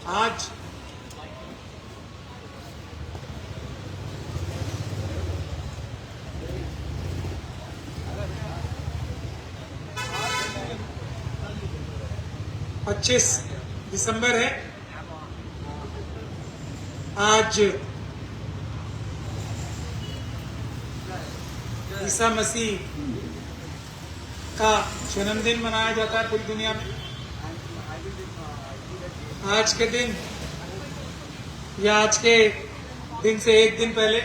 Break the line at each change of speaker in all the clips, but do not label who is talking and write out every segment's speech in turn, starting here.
आज पच्चीस दिसंबर है। आज ईसा मसीह का जन्मदिन मनाया जाता है पूरी दुनिया में। आज के दिन या आज के दिन से एक दिन पहले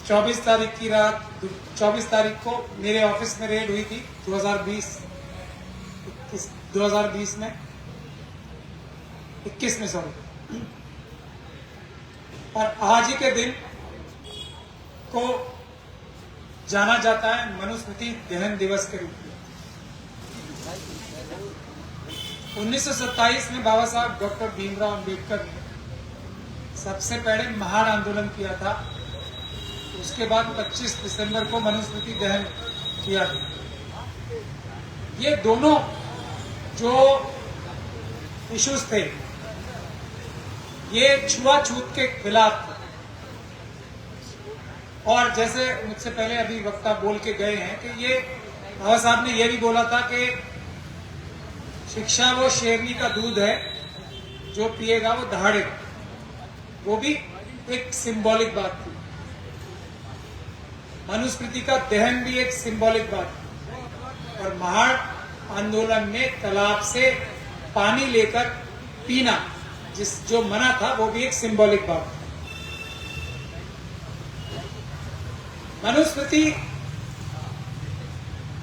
24 तारीख की रात 24 तारीख को मेरे ऑफिस में रेड हुई थी 2020 में 21 में सॉरी। और आज ही के दिन को जाना जाता है मनुस्मृति दहन दिवस के रूप में। 1927 में बाबा साहब डॉक्टर भीमराव अंबेडकर ने सबसे पहले महान आंदोलन किया था। उसके बाद 25 दिसंबर को मनुस्मृति दहन किया था। ये दोनों जो इश्यूज थे ये छुआछूत के खिलाफ थे। और जैसे मुझसे पहले अभी वक्ता बोल के गए हैं कि ये बाबा साहब ने यह भी बोला था कि शिक्षा वो शेरनी का दूध है, जो पिएगा वो दहाड़ेगा। वो भी एक सिंबॉलिक बात थी। मनुस्मृति का दहन भी एक सिंबॉलिक बात थी। और महान आंदोलन में तालाब से पानी लेकर पीना जो मना था वो भी एक सिंबॉलिक बात थी। मनुस्मृति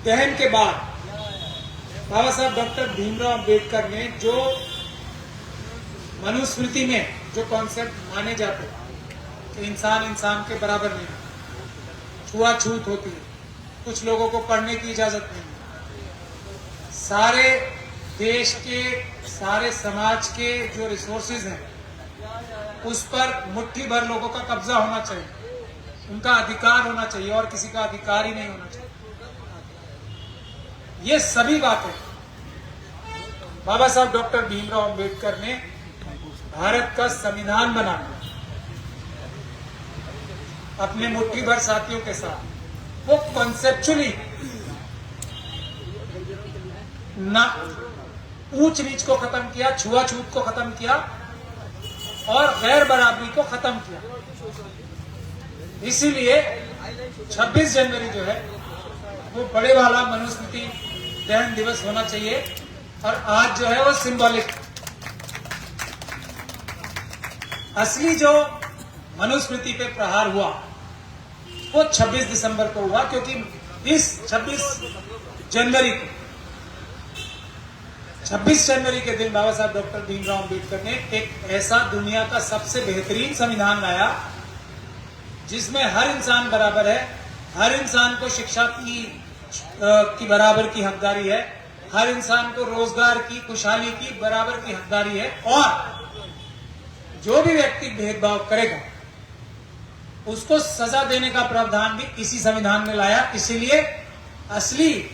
दहन के बाद बाबा साहब डॉक्टर भीमराव अंबेडकर ने जो मनुस्मृति में जो कॉन्सेप्ट माने जाते कि इंसान इंसान के बराबर नहीं, छुआछूत होती है, कुछ लोगों को पढ़ने की इजाजत नहीं, सारे देश के सारे समाज के जो रिसोर्सेज हैं उस पर मुट्ठी भर लोगों का कब्जा होना चाहिए, उनका अधिकार होना चाहिए और किसी का अधिकार ही नहीं होना चाहिए। ये सभी बातें बाबा साहब डॉक्टर भीमराव अंबेडकर ने भारत का संविधान बनाया अपने मुट्ठी भर साथियों के साथ। वो कॉन्सेप्चुअली ना ऊंच नीच को खत्म किया, छुआछूत को खत्म किया और गैर बराबरी को खत्म किया। इसीलिए 26 जनवरी जो है वो बड़े वाला मनुस्मृति दहन दिवस होना चाहिए। और आज जो है वो सिंबॉलिक। असली जो मनुस्मृति पे प्रहार हुआ वो 26 दिसंबर को हुआ, क्योंकि इस 26 जनवरी के दिन बाबा साहब डॉक्टर भीमराव अंबेडकर ने एक ऐसा दुनिया का सबसे बेहतरीन संविधान लाया जिसमें हर इंसान बराबर है, हर इंसान को शिक्षा की बराबर की हकदारी है, हर इंसान को रोजगार की, खुशहाली की बराबर की हकदारी है। और जो भी व्यक्ति भेदभाव करेगा उसको सजा देने का प्रावधान भी इसी संविधान में लाया। इसीलिए असली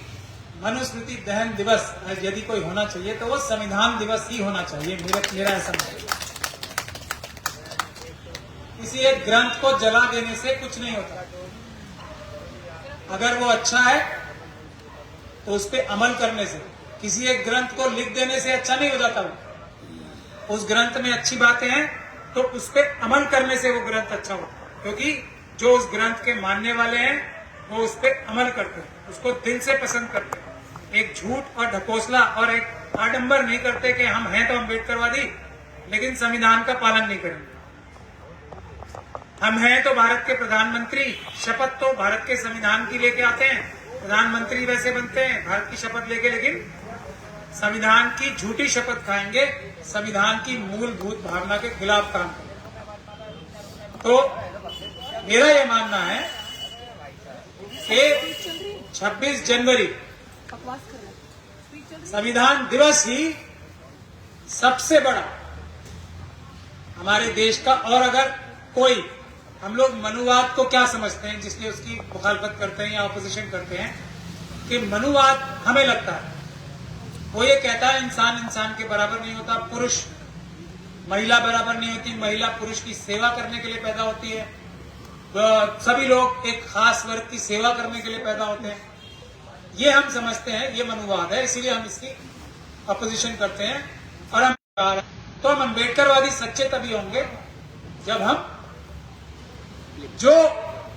मनुस्मृति दहन दिवस यदि कोई होना चाहिए तो वो संविधान दिवस ही होना चाहिए। मेरा ऐसा मानना है। किसी एक ग्रंथ को जला देने से कुछ नहीं होता। अगर वो अच्छा है तो उस पर अमल करने से, किसी एक ग्रंथ को लिख देने से अच्छा नहीं हो जाता। वो उस ग्रंथ में अच्छी बातें हैं तो उस पर अमल करने से वो ग्रंथ अच्छा होता है, क्योंकि जो उस ग्रंथ के मानने वाले हैं वो उस पर अमल करते हैं, उसको दिल से पसंद करते हैं। एक झूठ और ढकोसला और एक आडंबर नहीं करते कि हम हैं तो अम्बेडकरवादी लेकिन संविधान का पालन नहीं करेंगे। हम हैं तो भारत के प्रधानमंत्री, शपथ तो भारत के संविधान की लेके आते हैं, प्रधानमंत्री वैसे बनते हैं भारत की शपथ लेके, लेकिन संविधान की झूठी शपथ खाएंगे, संविधान की मूलभूत भावना के खिलाफ काम करेंगे। तो मेरा यह मानना है कि 26 जनवरी संविधान दिवस ही सबसे बड़ा हमारे देश का। और अगर कोई, हम लोग मनुवाद को क्या समझते हैं जिसलिए उसकी मुखालफत करते हैं या ऑपोजिशन करते हैं, कि मनुवाद हमें लगता है वो ये कहता है इंसान इंसान के बराबर नहीं होता, पुरुष महिला बराबर नहीं होती, महिला पुरुष की सेवा करने के लिए पैदा होती है, सभी लोग एक खास वर्ग की सेवा करने के लिए पैदा होते हैं। ये हम समझते हैं, ये मनुवाद है, इसीलिए हम इसकी अपोजिशन करते हैं। और हम तो हम अम्बेडकरवादी सच्चे तभी होंगे जब हम जो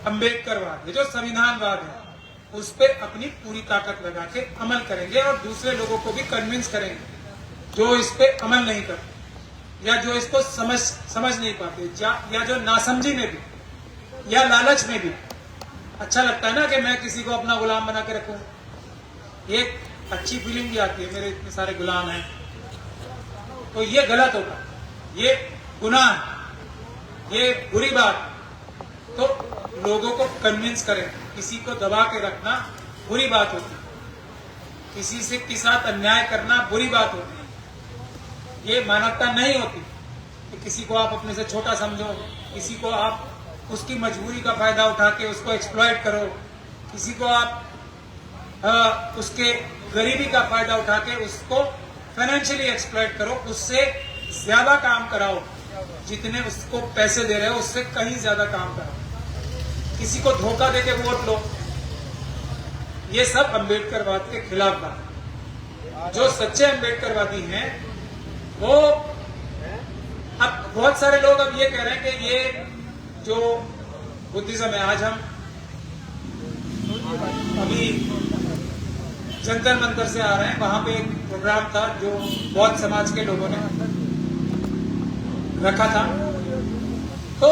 अम्बेडकरवाद है, जो संविधानवाद है, उस पर अपनी पूरी ताकत लगा के अमल करेंगे और दूसरे लोगों को भी कन्विंस करेंगे जो इस पे अमल नहीं करते या जो इसको समझ नहीं पाते या जो नासमझी में भी या लालच में भी अच्छा लगता है ना कि मैं किसी को अपना गुलाम बना के रखूं, एक अच्छी फीलिंग भी आती है, मेरे इतने सारे गुलाम हैं, तो ये गलत होगा, ये गुनाह, ये बुरी बात। तो लोगों को कन्विंस करें, किसी को दबा के रखना बुरी बात होती है, किसी से के साथ अन्याय करना बुरी बात होती है, ये मानवता नहीं होती कि किसी को आप अपने से छोटा समझो, किसी को आप उसकी मजबूरी का फायदा उठा के उसको एक्सप्लॉइट करो, किसी को आप उसके गरीबी का फायदा उठा के उसको फाइनेंशियली एक्सप्लॉइट करो, उससे ज्यादा काम कराओ, जितने उसको पैसे दे रहे हो उससे कहीं ज्यादा काम कराओ, किसी को धोखा देके वोट लो, ये सब अम्बेडकरवाद के खिलाफ बात है। जो सच्चे अम्बेडकरवादी हैं वो, अब बहुत सारे लोग अब ये कह रहे हैं कि ये जो बुद्धिज्म है, आज हम अभी जंतर मंतर से आ रहे हैं, वहां पे एक प्रोग्राम था जो बौद्ध समाज के लोगों ने रखा था, तो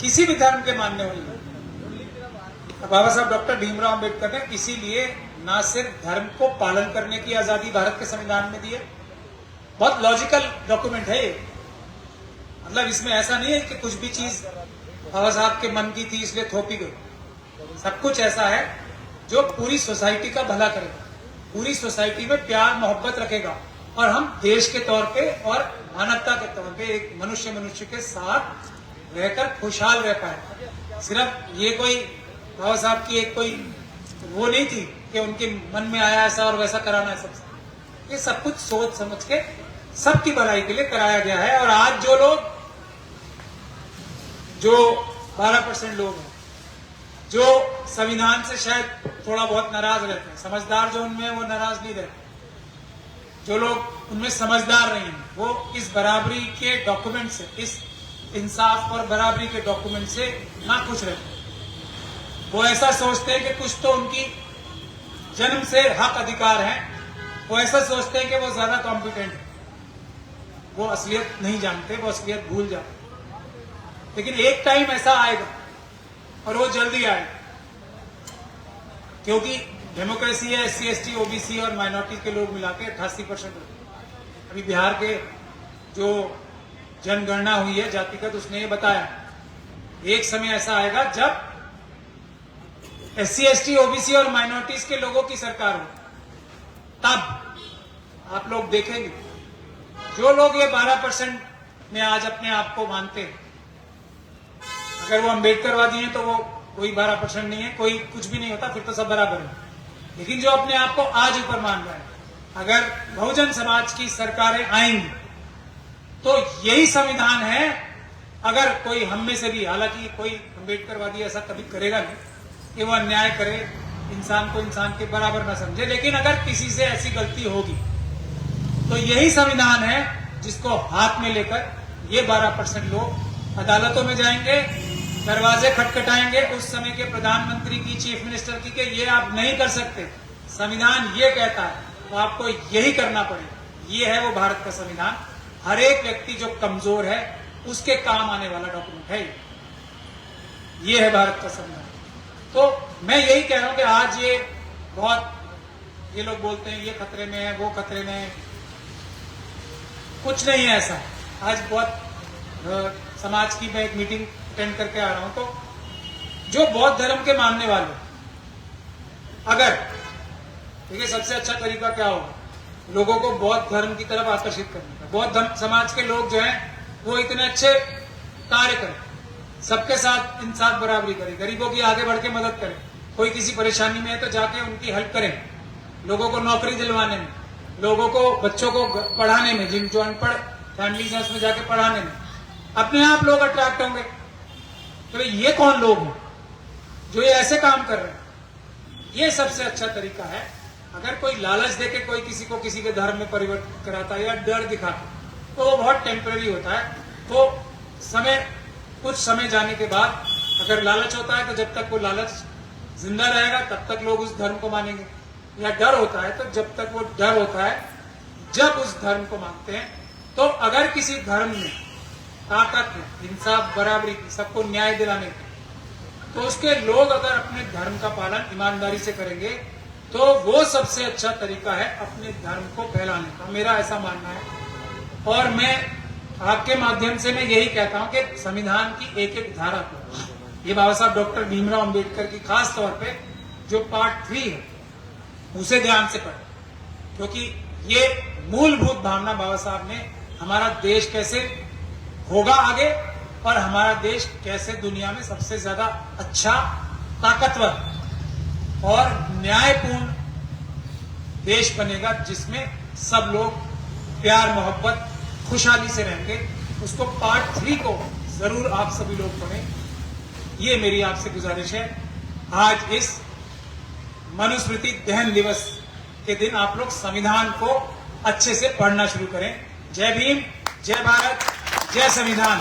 किसी भी धर्म के मानने वाले बाबा साहब डॉक्टर भीमराव अंबेडकर ने इसीलिए ना सिर्फ धर्म को पालन करने की आजादी भारत के संविधान में दी है, बहुत लॉजिकल डॉक्यूमेंट है ये, मतलब इसमें ऐसा नहीं है कि कुछ भी चीज बाबा साहब के मन की थी इसलिए थोपी गई, सब कुछ ऐसा है जो पूरी सोसाइटी का भला करेगा, पूरी सोसाइटी में प्यार मोहब्बत रखेगा और हम देश के तौर पे और मानवता के तौर पे एक मनुष्य के साथ रहकर खुशहाल रह पाए। सिर्फ ये कोई बाबा साहब की एक कोई वो नहीं थी कि उनके मन में आया ऐसा और वैसा कराना है सबसे, ये सब कुछ सोच समझ के सबकी भलाई के लिए कराया गया है। और आज जो लोग, जो 12% लोग हैं जो संविधान से शायद थोड़ा बहुत नाराज रहते हैं, समझदार जो उनमें वो नाराज नहीं रहते, जो लोग उनमें समझदार नहीं हैं वो इस बराबरी के डॉक्यूमेंट से, इस इंसाफ और बराबरी के डॉक्यूमेंट से ना खुश रहते हैं। वो ऐसा सोचते हैं कि कुछ तो उनकी जन्म से हक अधिकार है, वो ऐसा सोचते हैं कि वो ज्यादा कॉम्पिटेंट है, वो असलियत नहीं जानते, वो असलियत भूल जाते। लेकिन एक टाइम ऐसा आएगा और वो जल्दी आएगा, क्योंकि डेमोक्रेसी है, SC ST OBC और माइनॉरिटी के लोग मिला के 88%। अभी बिहार के जो जनगणना हुई है जातिगत, उसने ये बताया एक समय ऐसा आएगा जब SC ST OBC और माइनॉरिटीज के लोगों की सरकार हो, तब आप लोग देखेंगे जो लोग ये 12% में आज अपने आप को मानते हैं, अगर वो अम्बेडकरवादी हैं तो वो कोई 12% नहीं है, कोई कुछ भी नहीं होता, फिर तो सब बराबर है। लेकिन जो अपने आप को आज ऊपर मान रहा है, अगर बहुजन समाज की सरकारें आएंगी तो यही संविधान है। अगर कोई हम में से भी, हालांकि कोई अम्बेडकरवादी ऐसा कभी करेगा नहीं कि वो अन्याय करे, इंसान को इंसान के बराबर ना समझे, लेकिन अगर किसी से ऐसी गलती होगी तो यही संविधान है जिसको हाथ में लेकर ये 12% लोग अदालतों में जाएंगे, दरवाजे खटखटाएंगे उस समय के प्रधानमंत्री की, चीफ मिनिस्टर की, कि ये आप नहीं कर सकते, संविधान ये कहता है तो आपको यही करना पड़ेगा। ये है वो भारत का संविधान, हर एक व्यक्ति जो कमजोर है उसके काम आने वाला डॉक्यूमेंट है ये है भारत का संविधान। तो मैं यही कह रहा हूं कि आज ये बहुत, ये लोग बोलते हैं ये खतरे में है, वो खतरे में है, कुछ नहीं है ऐसा। आज बहुत समाज की मैं एक मीटिंग अटेंड करके आ रहा हूं, तो जो बौद्ध धर्म के मानने वाले, अगर देखिए सबसे अच्छा तरीका क्या होगा लोगों को बौद्ध धर्म की तरफ आकर्षित करने का। बौद्ध धर्म समाज के लोग जो हैं वो इतने अच्छे कार्य करें, सबके साथ इंसाफ बराबरी करें, गरीबों की आगे बढ़ के मदद करें, कोई किसी परेशानी में है तो जाके उनकी हेल्प करें, लोगों को नौकरी दिलवाने में, लोगों को बच्चों को पढ़ाने में, जिन जो अनपढ़ फैमिलीज है उसमें जाके पढ़ाने में अपने आप लोग अट्रैक्ट होंगे। तो ये कौन लोग हैं जो ये ऐसे काम कर रहे हैं? ये सबसे अच्छा तरीका है। अगर कोई लालच देके कोई किसी को किसी के धर्म में परिवर्तन कराता है या डर दिखाता तो वो बहुत टेम्पररी होता है। तो कुछ समय जाने के बाद अगर लालच होता है तो जब तक वो लालच जिंदा रहेगा तब तक लोग उस धर्म को मानेंगे, या डर होता है तो जब तक वो डर होता है, जब उस धर्म को मानते हैं। तो अगर किसी धर्म में ताकत है, इंसाफ, बराबरी की, सबको न्याय दिलाने की, तो उसके लोग अगर अपने धर्म का पालन ईमानदारी से करेंगे तो वो सबसे अच्छा तरीका है अपने धर्म को फैलाने का, मेरा ऐसा मानना है। और मैं आपके माध्यम से मैं यही कहता हूं कि संविधान की एक एक धारा को, ये बाबा साहब डॉक्टर भीमराव अंबेडकर की खास तौर पे जो पार्ट 3 है उसे ध्यान से पढ़ें, क्योंकि ये मूलभूत भावना बाबा साहब ने हमारा देश कैसे होगा आगे और हमारा देश कैसे दुनिया में सबसे ज्यादा अच्छा, ताकतवर और न्यायपूर्ण देश बनेगा, जिसमें सब लोग प्यार, मोहब्बत, खुशहाली से रहेंगे, उसको पार्ट 3 को जरूर आप सभी लोग पढ़ें। ये मेरी आपसे गुजारिश है। आज इस मनुस्मृति दहन दिवस के दिन आप लोग संविधान को अच्छे से पढ़ना शुरू करें। जय भीम, जय भारत, जय संविधान।